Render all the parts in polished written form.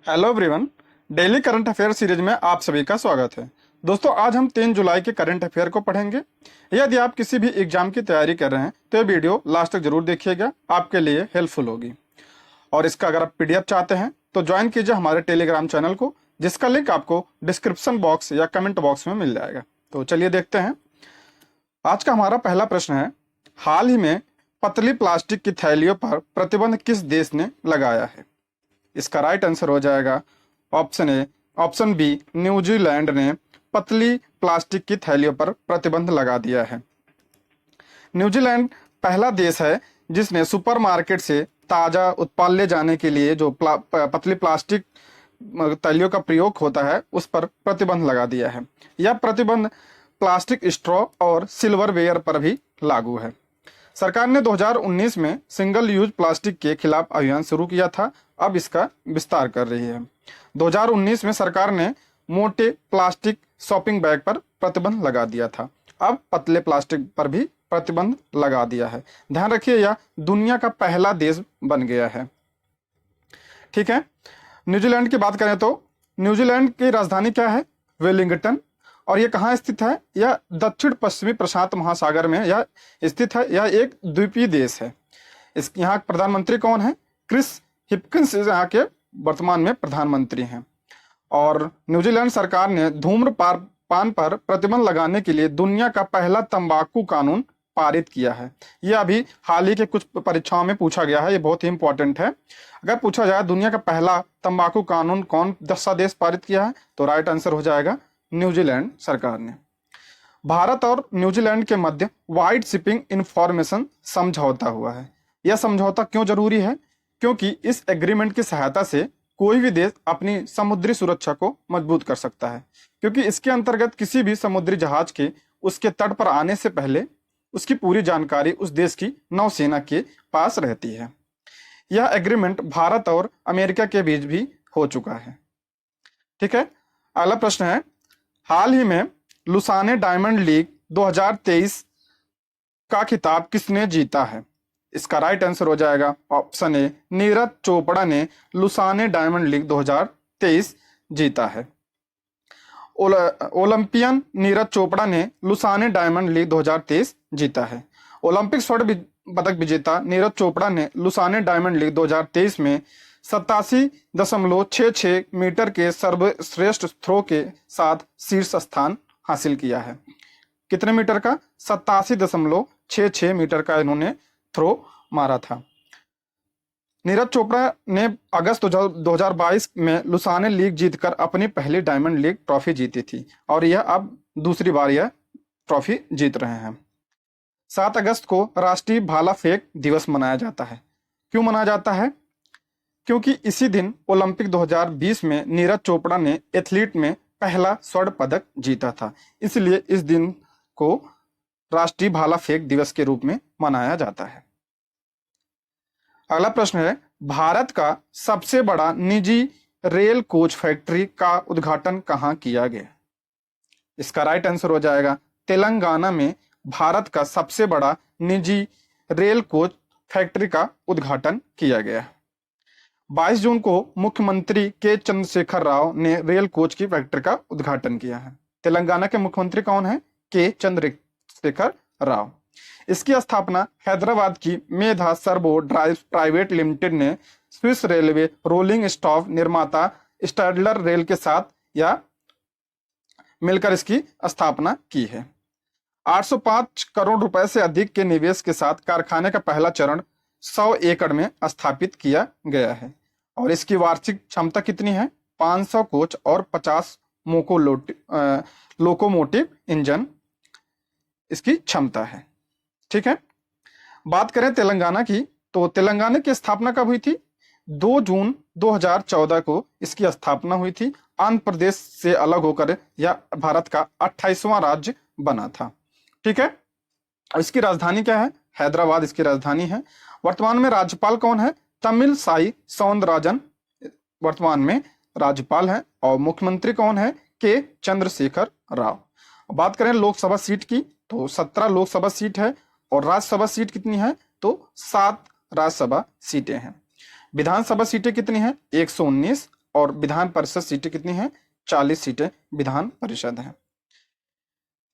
Hello everyone. Daily current affair series में आप सभी का स्वागत है। दोस्तों, आज हम 3 जुलाई के करंट अफेयर को पढ़ेंगे। यदि आप किसी भी एग्जाम की तैयारी कर रहे हैं तो ये वीडियो लास्ट तक जरूर देखिएगा, आपके लिए हेल्पफुल होगी। और इसका अगर आप पीडीएफ चाहते हैं तो ज्वाइन कीजिए हमारे टेलीग्राम चैनल को, जिसका लिंक आपको डिस्क्रिप्शन बॉक्स या कमेंट बॉक्स में मिल जाएगा। तो चलिए देखते हैं। आज का हमारा पहला प्रश्न है, हाल ही में पतली प्लास्टिक की थैलियों पर प्रतिबंध किस देश ने लगाया है? इसका राइट आंसर हो जाएगा ऑप्शन बी, न्यूजीलैंड ने पतली प्लास्टिक की थैलियों पर प्रतिबंध लगा दिया है। न्यूजीलैंड पहला देश है जिसने सुपरमार्केट से ताजा उत्पाद ले जाने के लिए जो पतली प्लास्टिक थैलियों का प्रयोग होता है उस पर प्रतिबंध लगा दिया है। यह प्रतिबंध प्लास्टिक स्ट्रॉ और सिल्वरवेयर पर भी लागू है। सरकार ने 2019 में सिंगल यूज प्लास्टिक के खिलाफ अभियान शुरू किया था, अब इसका विस्तार कर रही है। 2019 में सरकार ने मोटे प्लास्टिक शॉपिंग बैग पर प्रतिबंध लगा दिया था, अब पतले प्लास्टिक पर भी प्रतिबंध लगा दिया है। ध्यान रखिए, यह दुनिया का पहला देश बन गया है। ठीक है, न्यूजीलैंड की बात करें तो न्यूजीलैंड की राजधानी क्या है? वेलिंगटन। और यह कहाँ स्थित है? यह दक्षिण पश्चिमी प्रशांत महासागर में यह स्थित है। यह एक द्वीपीय देश है। इस यहाँ प्रधानमंत्री कौन है? क्रिस हिपकिंस यहाँ के वर्तमान में प्रधानमंत्री हैं। और न्यूजीलैंड सरकार ने धूम्रपान पर प्रतिबंध लगाने के लिए दुनिया का पहला तंबाकू कानून पारित किया है। यह अभी हाल ही के कुछ परीक्षाओं में पूछा गया है, ये बहुत ही इंपॉर्टेंट है। अगर पूछा जाए दुनिया का पहला तंबाकू कानून कौन सा देश पारित किया है, तो राइट आंसर हो जाएगा न्यूजीलैंड सरकार ने। भारत और न्यूजीलैंड के मध्य वाइड शिपिंग इंफॉर्मेशन समझौता हुआ है। यह समझौता क्यों जरूरी है? क्योंकि इस एग्रीमेंट की सहायता से कोई भी देश अपनी समुद्री सुरक्षा को मजबूत कर सकता है, क्योंकि इसके अंतर्गत किसी भी समुद्री जहाज के उसके तट पर आने से पहले उसकी पूरी जानकारी उस देश की नौसेना के पास रहती है। यह एग्रीमेंट भारत और अमेरिका के बीच भी हो चुका है। ठीक है, अगला प्रश्न है, हाल ही में लुसाने डायमंड लीग 2023 का खिताब किसने जीता है? इसका राइट आंसर हो जाएगा ऑप्शन ए, नीरज चोपड़ा ने लुसाने डायमंड लीग 2023 जीता है। ओलंपियन नीरज चोपड़ा ने लुसाने डायमंड लीग 2023 जीता है। ओलंपिक स्वर्ण पदक विजेता नीरज चोपड़ा ने लुसाने डायमंड लीग 2023 में 87.66 मीटर के सर्वश्रेष्ठ थ्रो के साथ शीर्ष स्थान हासिल किया है। कितने मीटर का? 87.66 मीटर का इन्होंने थ्रो मारा था। नीरज चोपड़ा ने अगस्त 2022 में लुसाने लीग जीतकर अपनी पहली डायमंड लीग ट्रॉफी जीती थी और यह अब दूसरी बार यह ट्रॉफी जीत रहे हैं। 7 अगस्त को राष्ट्रीय भाला फेंक दिवस मनाया जाता है। क्यों मनाया जाता है? क्योंकि इसी दिन ओलंपिक 2020 में नीरज चोपड़ा ने एथलीट में पहला स्वर्ण पदक जीता था, इसलिए इस दिन को राष्ट्रीय भाला फेंक दिवस के रूप में मनाया जाता है। अगला प्रश्न है, भारत का सबसे बड़ा निजी रेल कोच फैक्ट्री का उद्घाटन कहाँ किया गया? इसका राइट आंसर हो जाएगा तेलंगाना में भारत का सबसे बड़ा निजी रेल कोच फैक्ट्री का उद्घाटन किया गया। 22 जून को मुख्यमंत्री के चंद्रशेखर राव ने रेल कोच की फैक्ट्री का उद्घाटन किया है। तेलंगाना के मुख्यमंत्री कौन है? के चंद्रशेखर राव। इसकी स्थापना हैदराबाद की मेधा सर्वो ड्राइव प्राइवेट लिमिटेड ने स्विस रेलवे रोलिंग स्टॉक निर्माता स्टैडलर रेल के साथ या मिलकर इसकी स्थापना की है। 805 करोड़ रुपए से अधिक के निवेश के साथ कारखाने का पहला चरण 100 एकड़ में स्थापित किया गया है और इसकी वार्षिक क्षमता कितनी है? 500 कोच और 50 लोकोमोटिव इंजन इसकी क्षमता है। ठीक है, बात करें तेलंगाना की, तो तेलंगाना की स्थापना कब हुई थी? 2 जून 2014 को इसकी स्थापना हुई थी। आंध्र प्रदेश से अलग होकर यह भारत का 28वां राज्य बना था। ठीक है, इसकी राजधानी क्या है? हैदराबाद इसकी राजधानी है। वर्तमान में राज्यपाल कौन है? तमिल साई सौंदरराजन वर्तमान में राज्यपाल हैं और मुख्यमंत्री कौन है? के चंद्रशेखर राव। बात करें लोकसभा सीट की, तो 17 लोकसभा सीट है और राज्यसभा सीट कितनी है? तो 7 राज्यसभा सीटें हैं। विधानसभा सीटें कितनी हैं? 119 और विधान परिषद सीटें कितनी हैं? 40 सीटें विधान परिषद हैं।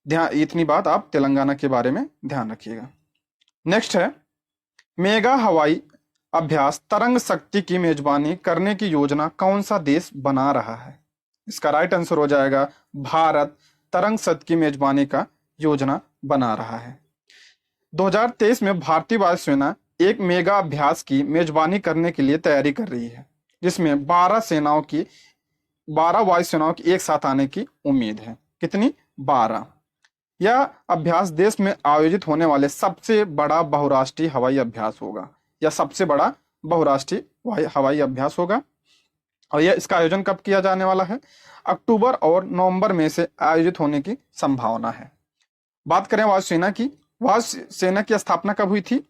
ध्यान, इतनी बात आप तेलंगाना के बारे में ध्यान रखिएगा। नेक्स्ट है, मेगा हवाई अभ्यास तरंग शक्ति की मेजबानी करने की योजना कौन सा देश बना रहा है? इसका राइट आंसर हो जाएगा भारत तरंग शक्ति की मेजबानी का योजना बना रहा है। 2023 में भारतीय वायुसेना एक मेगा अभ्यास की मेजबानी करने के लिए तैयारी कर रही है, जिसमें 12 वायुसेनाओं की एक साथ आने की उम्मीद है। कितनी? 12। यह अभ्यास देश में आयोजित होने वाले सबसे बड़ा बहुराष्ट्रीय हवाई अभ्यास होगा। यह सबसे बड़ा बहुराष्ट्रीय हवाई अभ्यास होगा। और यह इसका आयोजन कब किया जाने वाला है? अक्टूबर और नवंबर में से आयोजित होने की संभावना है। बात करें वायुसेना की, वायुसेना की स्थापना कब हुई थी?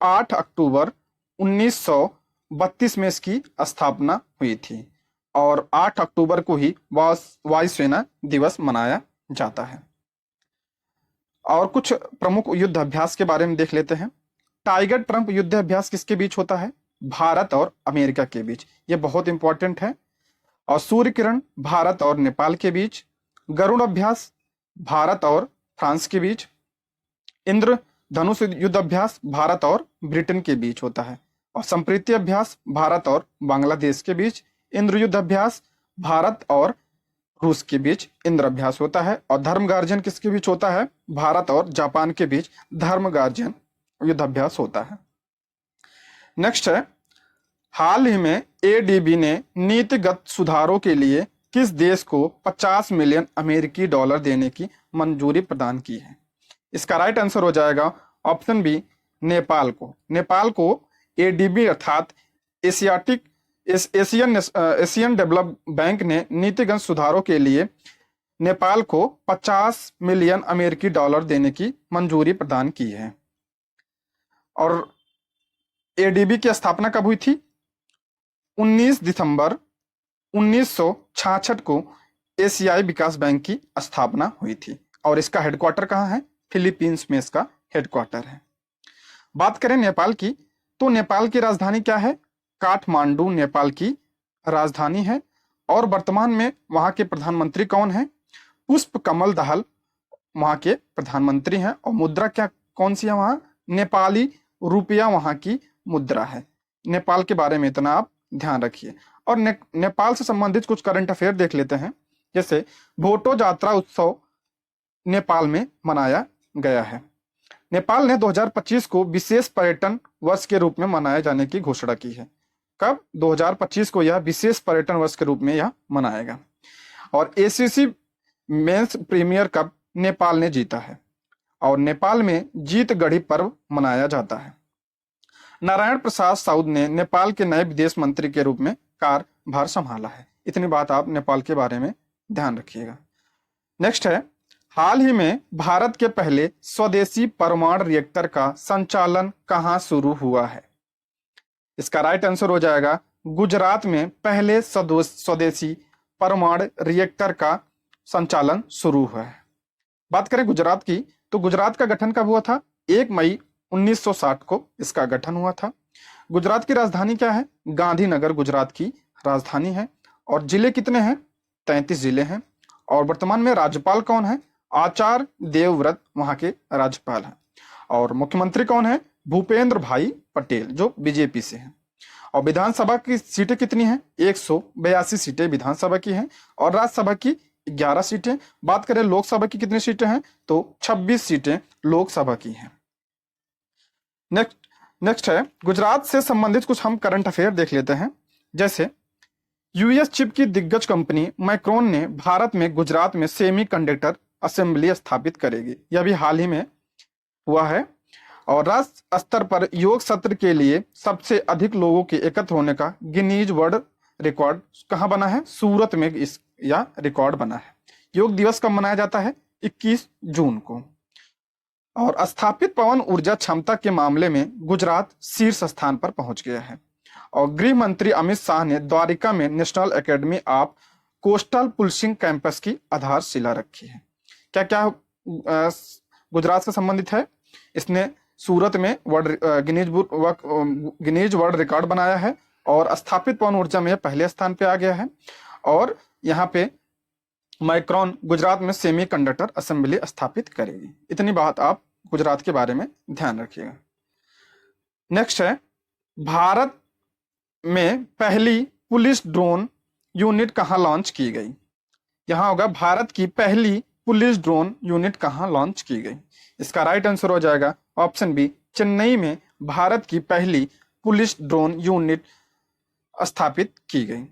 8 अक्टूबर 1932 में इसकी स्थापना हुई थी और 8 अक्टूबर को ही वायुसेना दिवस मनाया जाता है। और कुछ प्रमुख युद्ध अभ्यास के बारे में देख लेते हैं। टाइगर ट्रंप युद्ध अभ्यास किसके बीच होता है? भारत और अमेरिका के बीच। यह बहुत इंपॉर्टेंट है। और सूर्य किरण भारत और नेपाल के बीच। गरुड़ अभ्यास भारत और फ्रांस के बीच। इंद्रधनुष युद्ध अभ्यास भारत और ब्रिटेन के बीच होता है। और संप्रीति अभ्यास भारत और बांग्लादेश के बीच। इंद्र युद्ध अभ्यास भारत और रूस के बीच इंद्र अभ्यास होता है। और धर्म गार्जन किसके बीच होता है? भारत और जापान के बीच धर्म गार्जन युद्ध अभ्यास होता है। नेक्स्ट है, हाल ही में एडीबी ने नीतिगत सुधारों के लिए किस देश को 50 मिलियन अमेरिकी डॉलर देने की मंजूरी प्रदान की है? इसका राइट आंसर हो जाएगा ऑप्शन बी, नेपाल को। नेपाल को एडीबी अर्थात एशियन डेवलप बैंक ने नीतिगत सुधारों के लिए नेपाल को 50 मिलियन अमेरिकी डॉलर देने की मंजूरी प्रदान की है। और एडीबी की स्थापना कब हुई थी? 19 दिसंबर 1966 को एशियाई विकास बैंक की स्थापना हुई थी। और इसका हेडक्वार्टर कहाँ है? फिलीपींस में इसका हेडक्वार्टर है। बात करें नेपाल की, तो नेपाल की राजधानी क्या है? काठमांडू नेपाल की राजधानी है। और वर्तमान में वहां के प्रधानमंत्री कौन है? पुष्प कमल दहल वहां के प्रधानमंत्री हैं। और मुद्रा क्या कौन सी है वहां? नेपाली रुपया वहां की मुद्रा है। नेपाल के बारे में इतना आप ध्यान रखिए। और नेपाल से संबंधित कुछ करंट अफेयर देख लेते हैं। जैसे भोटो जात्रा उत्सव नेपाल में मनाया गया है। नेपाल ने 2025 को विशेष पर्यटन वर्ष के रूप में मनाए जाने की घोषणा की है। कब? 2025 को यह विशेष पर्यटन वर्ष के रूप में यह मनाएगा। और ACC men's premier cup Nepal ने जीता है। और नेपाल में जीत गढ़ी पर्व मनाया जाता है। नारायण प्रसाद साउद ने नेपाल के नए विदेश मंत्री के रूप में कार्यभार संभाला है। इतनी बात आप नेपाल के बारे में ध्यान रखिएगा। नेक्स्ट है, हाल ही में भारत के पहले स्वदेशी परमाणु रिएक्टर का संचालन कहां शुरू हुआ है? इसका राइट आंसर हो जाएगा गुजरात में पहले स्वदेशी परमाणु रिएक्टर का संचालन शुरू हुआ है। बात करें गुजरात की, तो गुजरात का गठन कब हुआ था? 1 मई 1960 को इसका गठन हुआ था। गुजरात की राजधानी क्या है? गांधीनगर गुजरात की राजधानी है। और जिले कितने हैं? 33 जिले हैं। और वर्तमान में राज्यपाल कौन है? आचार्य देवव्रत वहां के राज्यपाल हैं। और मुख्यमंत्री कौन है? भूपेंद्र भाई पटेल, जो बीजेपी से हैं। और विधानसभा की सीटें कितनी हैं? 182 सीटें विधानसभा की हैं और राज्यसभा की 11 सीटें। बात करें लोकसभा की कितनी सीटें हैं? तो 26 सीटें लोकसभा की हैं। नेक्स्ट है, गुजरात से संबंधित कुछ हम करंट अफेयर देख लेते हैं। जैसे यूएस चिप की दिग्गज कंपनी माइक्रोन ने भारत में गुजरात में सेमीकंडक्टर असेंबली स्थापित करेगी। यह भी हाल ही में हुआ है। और राष्ट्र स्तर पर योग सत्र के लिए सबसे अधिक लोगों के एकत्र होने का गिनीज वर्ल्ड रिकॉर्ड कहां बना है? सूरत में यह रिकॉर्ड बना है। योग दिवस कब मनाया जाता है? 21 जून को। और स्थापित पवन ऊर्जा क्षमता के मामले में गुजरात शीर्ष स्थान पर पहुंच गया है। और गृह मंत्री अमित शाह ने द्वारिका में national academy of coastal policing campus की आधारशिला रखी है। क्या क्या गुजरात से संबंधित है? इसने सूरत में गिनीज वर्ल्ड रिकॉर्ड बनाया है। और स्थापित पवन ऊर्जा में पहले स्थान पे आ गया है। और यहाँ पे माइक्रॉन गुजरात में सेमीकंडक्टर असेंबली स्थापित करेगी। इतनी बात आप गुजरात के बारे में ध्यान रखिएगा। नेक्स्ट है, भारत में पहली पुलिस ड्रोन यूनिट कहां लॉन्च की गई? यहां होगा भारत की पहली पुलिस ड्रोन यूनिट कहां लॉन्च की गई? इसका राइट आंसर हो जाएगा ऑप्शन बी, चेन्नई में भारत की पहली पुलिस ड्रोन यूनिट स्थापित की गई।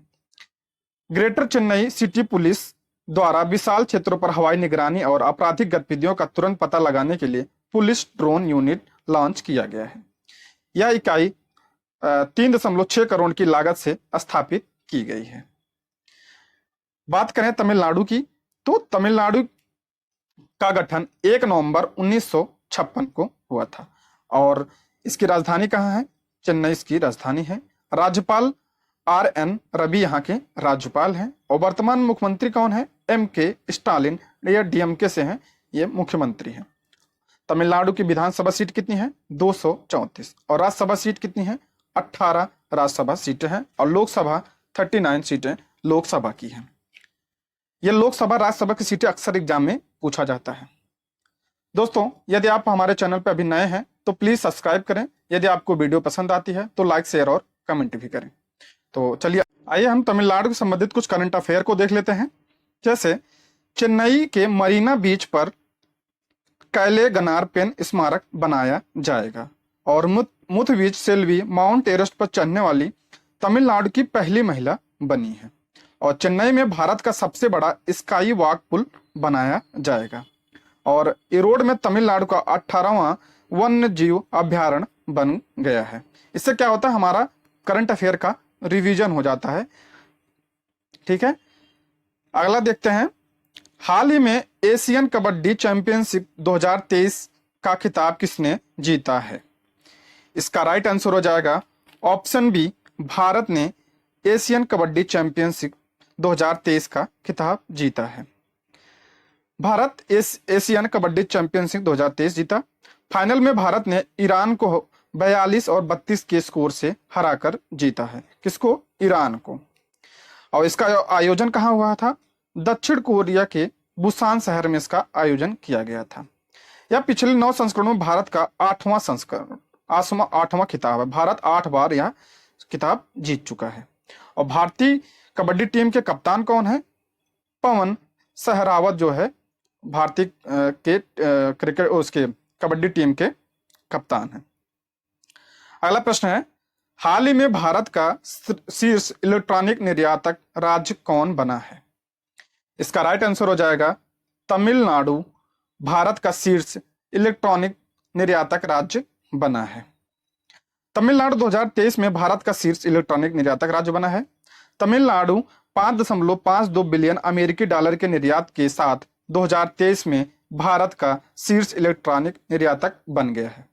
ग्रेटर चेन्नई सिटी पुलिस द्वारा विशाल क्षेत्रों पर हवाई निगरानी और आपराधिक गतिविधियों का तुरंत पता लगाने के लिए पुलिस ड्रोन यूनिट लॉन्च किया गया है। यह इकाई 3.6 करोड़ की लागत से स्थापित की गई है। बात करें तमिलनाडु की, तो तमिलनाडु का गठन 1 नवंबर 1956 को हुआ था और इसकी राजधानी कहाँ है? चेन्नई इसकी राजधानी है। राज्यपाल RN रवि यहाँ के राज्यपाल हैं और वर्तमान मुख्यमंत्री कौन है? MK स्टालिन, ये DMK से हैं, ये मुख्यमंत्री हैं। तमिलनाडु की विधानसभा सीट कितनी है? 234 और राज्यसभा सीट कितनी है? 18 राज्यसभा सीटें हैं और लोकसभा 39 सीटें लोकसभा की हैं। ये लोकसभा राज्यसभा की सीटें अक्सर एग्जाम में पूछा जाता है। दोस्तों, यदि आप हमारे चैनल पर अभी नए हैं तो प्लीज सब्सक्राइब करें। यदि आपको वीडियो पसंद आती है तो लाइक, शेयर और कमेंट भी करें। तो चलिए आइए हम तमिलनाडु से संबंधित कुछ करंट अफेयर को देख लेते हैं। जैसे चेन्नई के मरीना बीच पर कैलेगनार पेन स्मारक बनाया जाएगा और मुथुविज सेल्वी माउंट एवरेस्ट पर चढ़ने वाली तमिलनाडु की पहली महिला बनी है और चेन्नई में भारत का सबसे बड़ा स्काई वॉक पुल बनाया जाएगा और इरोड में तमिलनाडु का 18वां वन्य जीव अभ्यारण्य बन गया है। इससे क्या होता है, हमारा करंट अफेयर का रिवीजन हो जाता है। ठीक है, अगला देखते हैं। हाल ही में एशियन कबड्डी चैंपियनशिप 2023 का खिताब किसने जीता है? इसका राइट आंसर हो जाएगा ऑप्शन बी, भारत ने एशियन कबड्डी चैंपियनशिप 2023 का खिताब जीता है। भारत एशियन कबड्डी चैंपियनशिप 2023 जीता। फाइनल में भारत ने ईरान को 42 और 32 के स्कोर से हराकर जीता है। किसको? ईरान को। और इसका आयोजन कहाँ हुआ था? दक्षिण कोरिया के बुसान शहर में इसका आयोजन किया गया था। यह पिछले 9 संस्करणों में भारत का 8वां संस्करण, 8वां खिताब है। भारत 8 बार यह खिताब जीत चुका है। और भारतीय कबड्डी टीम के कप्तान कौन है? पवन सहरावत जो है भारतीय के क्रिकेट उसके कबड्डी टीम के कप्तान है। अगला प्रश्न है, हाल ही में भारत का शीर्ष इलेक्ट्रॉनिक निर्यातक राज्य कौन बना है? इसका राइट आंसर हो जाएगा तमिलनाडु भारत का शीर्ष इलेक्ट्रॉनिक निर्यातक राज्य बना है। तमिलनाडु 2023 में भारत का शीर्ष इलेक्ट्रॉनिक निर्यातक राज्य बना है। तमिलनाडु 5.52 बिलियन अमेरिकी डॉलर के निर्यात के साथ 2023 में भारत का शीर्ष इलेक्ट्रॉनिक निर्यातक बन गया है।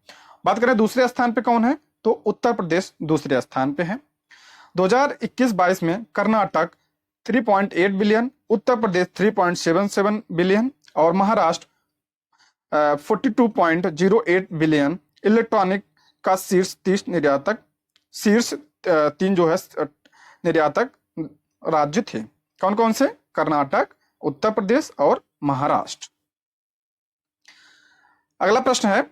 बात करें दूसरे स्थान पे कौन है, तो उत्तर प्रदेश दूसरे स्थान पे है। 2021-22 में कर्नाटक 3.8 बिलियन, उत्तर प्रदेश 3.77 बिलियन और महाराष्ट्र 42.08 बिलियन इलेक्ट्रॉनिक का शीर्ष 30 निर्यातक, शीर्ष 3 जो है निर्यातक राज्य थे। कौन कौन से? कर्नाटक, उत्तर प्रदेश और महाराष्ट्र। अगला प्रश्न है,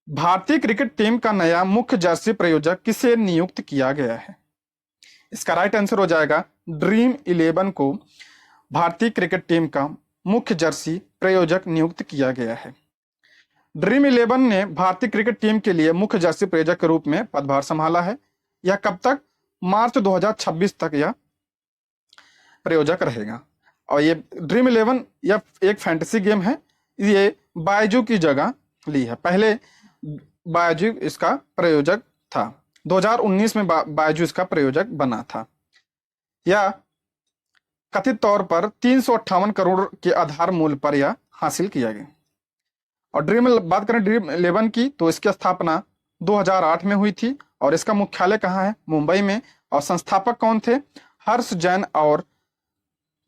भारतीय क्रिकेट टीम का नया मुख्य जर्सी प्रायोजक किसे नियुक्त किया गया है? इसका राइट आंसर हो जाएगा ड्रीम 11 को भारतीय क्रिकेट टीम का मुख्य जर्सी प्रायोजक नियुक्त किया गया है। ड्रीम 11 ने भारतीय क्रिकेट टीम के लिए मुख्य जर्सी प्रायोजक के रूप में पदभार संभाला है। यह कब तक? मार्च 2026 तक यह प्रायोजक रहेगा। और ये ड्रीम 11 यह एक फैंटेसी गेम है, ये बायजू की जगह ली है। पहले बायजू इसका प्रायोजक था, 2019 में बायजू इसका प्रायोजक बना था। यह कथित तौर पर 358 करोड़ के आधार मूल्य पर यह हासिल किया गया। और बात करें ड्रीम 11 की, तो इसकी स्थापना 2008 में हुई थी और इसका मुख्यालय कहाँ है? मुंबई में। और संस्थापक कौन थे? हर्ष जैन और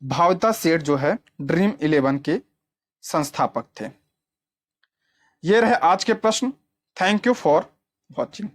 भाविता सेठ जो है ड्रीम 11 के संस्थापक थे। ये रहे आज के प्रश्न। Thank you for watching.